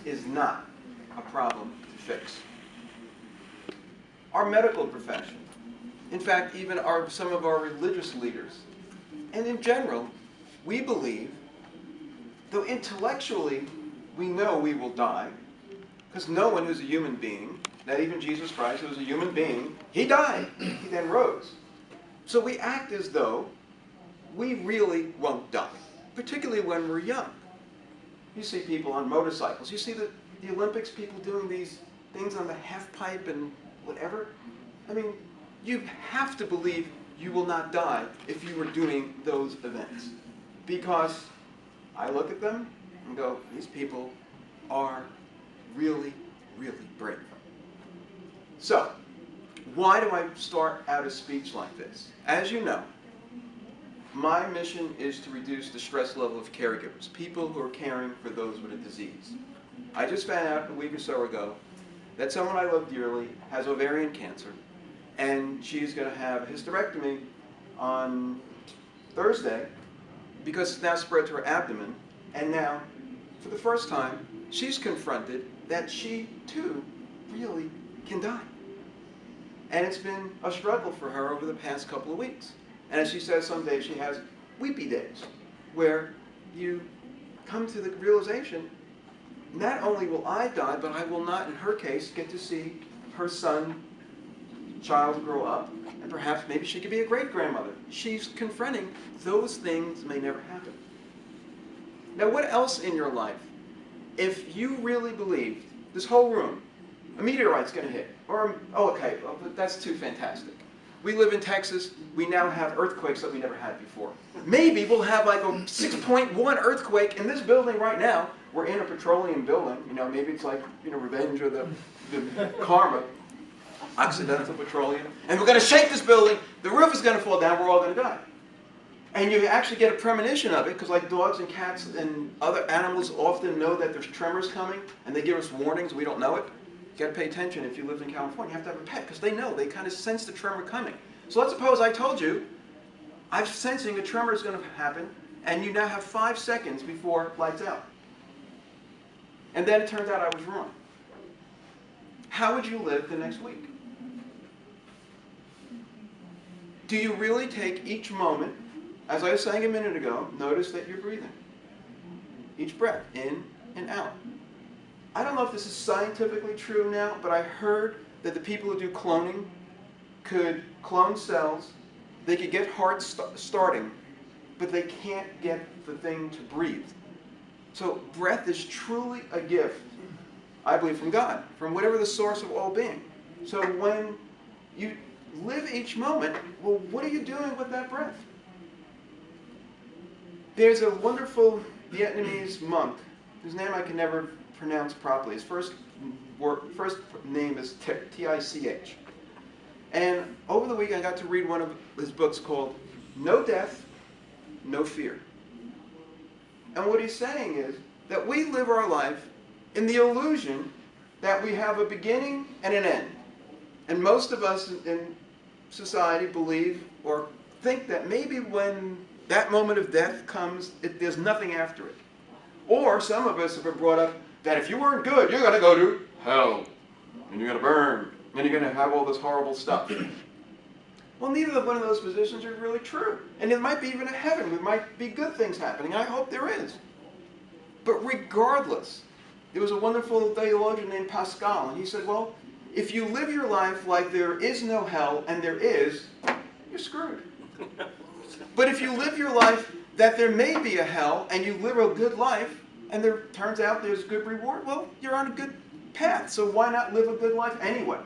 is not a problem to fix. Our medical profession, in fact, even some of our religious leaders, and in general, we believe, though intellectually we know we will die, because no one who's a human being, not even Jesus Christ, who was a human being, he died. He then rose. So we act as though we really won't die, particularly when we're young. You see people on motorcycles. You see the Olympics, people doing these things on the half pipe and whatever. I mean, you have to believe you will not die if you were doing those events. Because I look at them and go, these people are really, really brave. So, why do I start out a speech like this? As you know, my mission is to reduce the stress level of caregivers, people who are caring for those with a disease. I just found out a week or so ago that someone I love dearly has ovarian cancer, and she's going to have a hysterectomy on Thursday because it's now spread to her abdomen, and now, for the first time, she's confronted that she, too, really can die. And it's been a struggle for her over the past couple of weeks. And as she says, some days she has weepy days, where you come to the realization, not only will I die, but I will not, in her case, get to see her child grow up, and perhaps maybe she could be a great-grandmother. She's confronting those things may never happen. Now, what else in your life, if you really believed, this whole room, a meteorite's going to hit, or, oh, okay, well, that's too fantastic. We live in Texas. We now have earthquakes that we never had before. Maybe we'll have like a 6.1 earthquake in this building right now. We're in a petroleum building. You know, maybe it's like, you know, revenge or the karma, accidental petroleum. And we're going to shake this building. The roof is going to fall down. We're all going to die. And you actually get a premonition of it, because like dogs and cats and other animals often know that there's tremors coming, and they give us warnings. We don't know it. You got to pay attention if you live in California. You have to have a pet, because they know. They kind of sense the tremor coming. So let's suppose I told you, I'm sensing a tremor is going to happen, and you now have 5 seconds before lights out. And then it turns out I was wrong. How would you live the next week? Do you really take each moment, as I was saying a minute ago, notice that you're breathing. Each breath, in and out. I don't know if this is scientifically true now, but I heard that the people who do cloning could clone cells. They could get hearts starting, but they can't get the thing to breathe. So breath is truly a gift, I believe, from God, from whatever the source of all being. So when you live each moment, well, what are you doing with that breath? There's a wonderful Vietnamese monk whose name I can never pronounce properly. His first name is T-I-C-H. And over the week I got to read one of his books called No Death, No Fear. And what he's saying is that we live our life in the illusion that we have a beginning and an end. And most of us in society believe or think that maybe when that moment of death comes, there's nothing after it. Or some of us have been brought up that if you weren't good, you're going to go to hell, and you're going to burn, and you're going to have all this horrible stuff. Well, neither one of those positions are really true. And it might be even a heaven. There might be good things happening. I hope there is. But regardless, there was a wonderful theologian named Pascal, and he said, well, if you live your life like there is no hell and there is, you're screwed. But if you live your life that there may be a hell and you live a good life and there turns out there's good reward, well, you're on a good path. So why not live a good life anyway?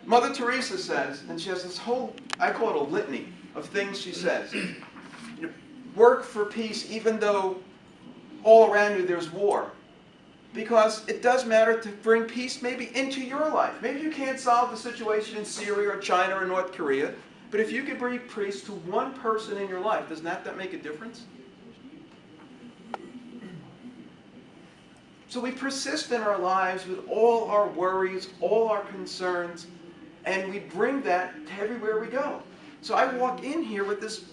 Mother Teresa says, and she has this whole, I call it a litany of things she says. Work for peace even though all around you there's war. Because it does matter to bring peace maybe into your life. Maybe you can't solve the situation in Syria or China or North Korea, but if you could bring peace to one person in your life, doesn't that make a difference? So we persist in our lives with all our worries, all our concerns, and we bring that to everywhere we go. So I walk in here with this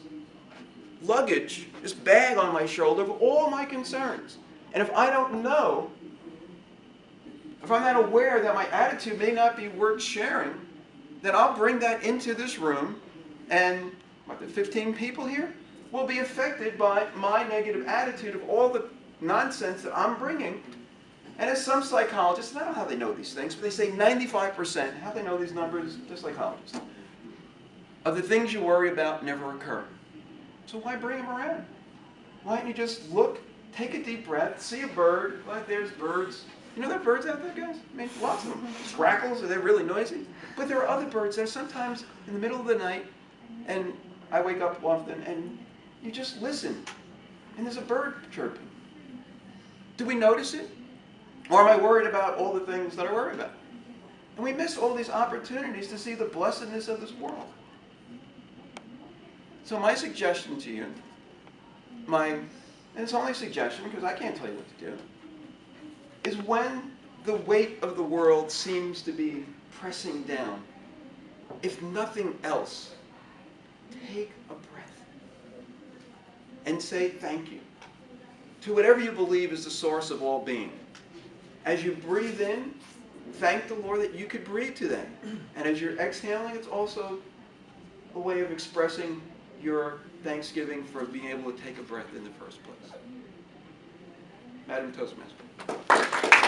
luggage, this bag on my shoulder of all my concerns. And if I don't know, if I'm not aware that my attitude may not be worth sharing, then I'll bring that into this room, and what, the 15 people here will be affected by my negative attitude of all the nonsense that I'm bringing. And as some psychologists, and I don't know how they know these things, but they say 95%, how they know these numbers, they're psychologists, of the things you worry about never occur. So why bring them around? Why don't you just look, take a deep breath, see a bird, like there's birds. You know there are birds out there, guys? I mean, lots of them. Grackles, are they really noisy? But there are other birds that are sometimes in the middle of the night, and I wake up often, and you just listen, and there's a bird chirping. Do we notice it? Or am I worried about all the things that I worry about? And we miss all these opportunities to see the blessedness of this world. So my suggestion to you, and it's only a suggestion because I can't tell you what to do, is when the weight of the world seems to be pressing down, if nothing else, take a breath and say thank you to whatever you believe is the source of all being. As you breathe in, thank the Lord that you could breathe today. And as you're exhaling, it's also a way of expressing your thanksgiving for being able to take a breath in the first place. Madam Toastmaster.